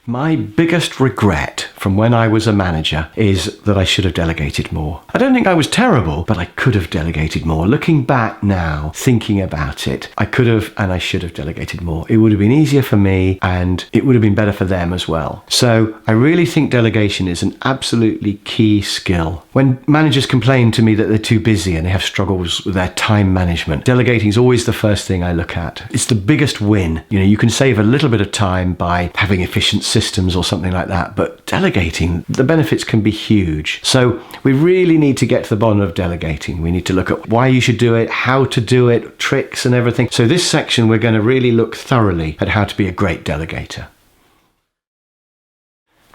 My biggest regret from when I was a manager is that I should have delegated more. I don't think I was terrible, but I could have delegated more. Looking back now, thinking about it, I could have and I should have delegated more. It would have been easier for me and it would have been better for them as well. So I really think delegation is an absolutely key skill. When managers complain to me that they're too busy and they have struggles with their time management, delegating is always the first thing I look at. It's the biggest win. You can save a little bit of time by having efficient systems or something like that, but delegating, the benefits can be huge. So we really need to get to the bottom of delegating. We need to look at why you should do it, how to do it, tricks and everything. So this section, we're going to really look thoroughly at how to be a great delegator.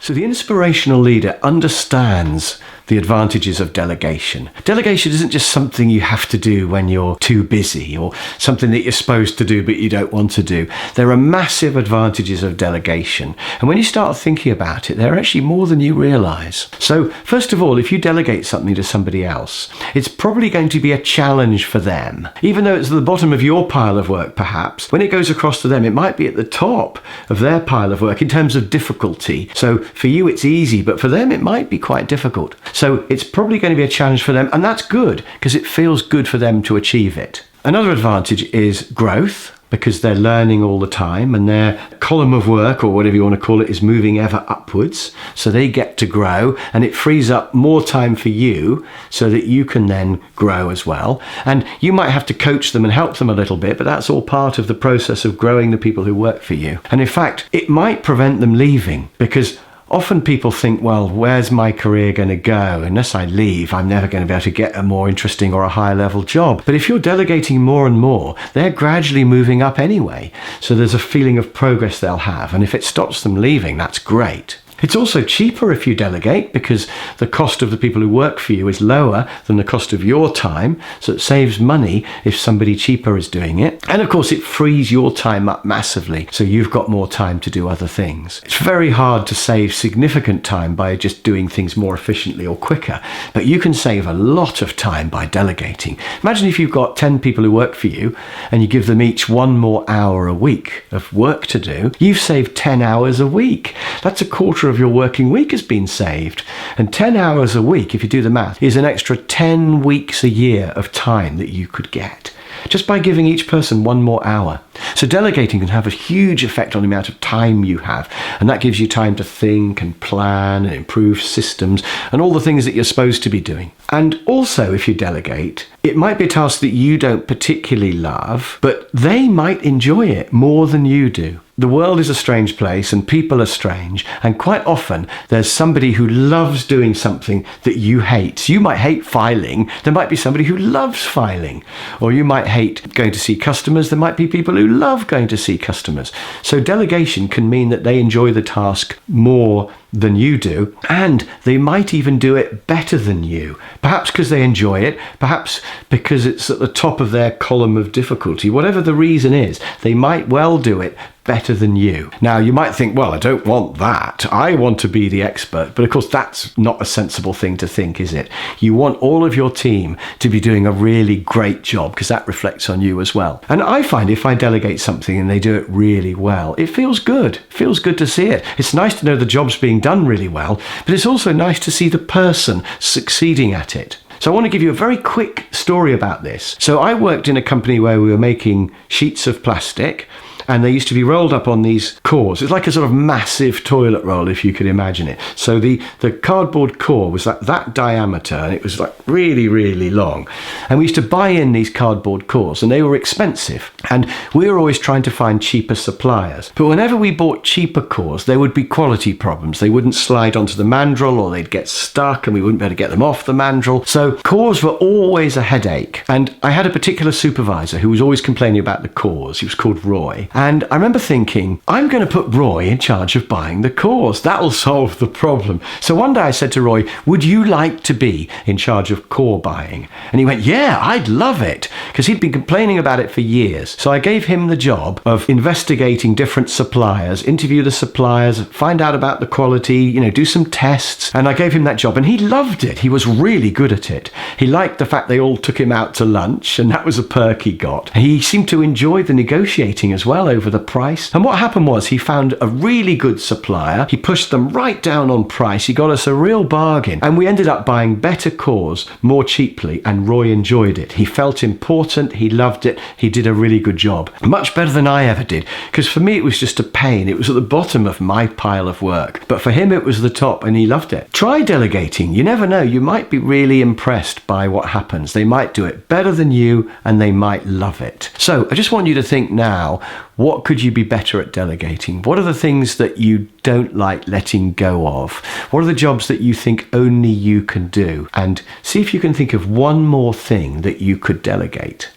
So the inspirational leader understands the advantages of delegation. Delegation isn't just something you have to do when you're too busy or something that you're supposed to do but you don't want to do. There are massive advantages of delegation. And when you start thinking about it, there are actually more than you realize. So first of all, if you delegate something to somebody else, it's probably going to be a challenge for them. Even though it's at the bottom of your pile of work, perhaps, when it goes across to them, it might be at the top of their pile of work in terms of difficulty. So for you, it's easy, but for them, it might be quite difficult. So it's probably going to be a challenge for them, and that's good because it feels good for them to achieve it. Another advantage is growth, because they're learning all the time and their column of work, or whatever you want to call it, is moving ever upwards. So they get to grow and it frees up more time for you so that you can then grow as well. And you might have to coach them and help them a little bit, but that's all part of the process of growing the people who work for you. And in fact, it might prevent them leaving, because often people think, well, where's my career going to go? Unless I leave, I'm never going to be able to get a more interesting or a higher level job. But if you're delegating more and more, they're gradually moving up anyway. So there's a feeling of progress they'll have. And if it stops them leaving, that's great. It's also cheaper if you delegate, because the cost of the people who work for you is lower than the cost of your time. So it saves money if somebody cheaper is doing it. And of course, it frees your time up massively. So you've got more time to do other things. It's very hard to save significant time by just doing things more efficiently or quicker. But you can save a lot of time by delegating. Imagine if you've got 10 people who work for you and you give them each one more hour a week of work to do. You've saved 10 hours a week. That's a quarter of your working week has been saved. And 10 hours a week, if you do the math, is an extra 10 weeks a year of time that you could get just by giving each person one more hour. So delegating can have a huge effect on the amount of time you have, and that gives you time to think and plan and improve systems and all the things that you're supposed to be doing. And also, if you delegate, it might be a task that you don't particularly love, but they might enjoy it more than you do. The world is a strange place and people are strange, and quite often there's somebody who loves doing something that you hate. So you might hate filing, there might be somebody who loves filing. Or you might hate going to see customers, there might be people who love going to see customers. So delegation can mean that they enjoy the task more than you do, and they might even do it better than you. Perhaps because they enjoy it, perhaps because it's at the top of their column of difficulty. Whatever the reason is, they might well do it better than you. Now, you might think, well, I don't want that. I want to be the expert. But of course, that's not a sensible thing to think, is it? You want all of your team to be doing a really great job, because that reflects on you as well. And I find if I delegate something and they do it really well, it feels good. It feels good to see it. It's nice to know the job's being done really well, but it's also nice to see the person succeeding at it. So I want to give you a very quick story about this. So I worked in a company where we were making sheets of plastic, and they used to be rolled up on these cores. It's like a sort of massive toilet roll, if you could imagine it. So the cardboard core was like that diameter, and it was like really, really long. And we used to buy in these cardboard cores, and they were expensive. And we were always trying to find cheaper suppliers. But whenever we bought cheaper cores, there would be quality problems. They wouldn't slide onto the mandrel, or they'd get stuck, and we wouldn't be able to get them off the mandrel. So cores were always a headache. And I had a particular supervisor who was always complaining about the cores. He was called Roy. And I remember thinking, I'm going to put Roy in charge of buying the cores. That'll solve the problem. So one day I said to Roy, would you like to be in charge of core buying? And he went, yeah, I'd love it, because he'd been complaining about it for years. So I gave him the job of investigating different suppliers, interview the suppliers, find out about the quality, do some tests. And I gave him that job, and he loved it. He was really good at it. He liked the fact they all took him out to lunch, and that was a perk he got. He seemed to enjoy the negotiating as well fell over the price. And what happened was he found a really good supplier. He pushed them right down on price. He got us a real bargain. And we ended up buying better cores more cheaply, and Roy enjoyed it. He felt important. He loved it. He did a really good job. Much better than I ever did. Because for me, it was just a pain. It was at the bottom of my pile of work. But for him, it was the top, and he loved it. Try delegating. You never know. You might be really impressed by what happens. They might do it better than you, and they might love it. So I just want you to think now, what could you be better at delegating? What are the things that you don't like letting go of? What are the jobs that you think only you can do? And see if you can think of one more thing that you could delegate.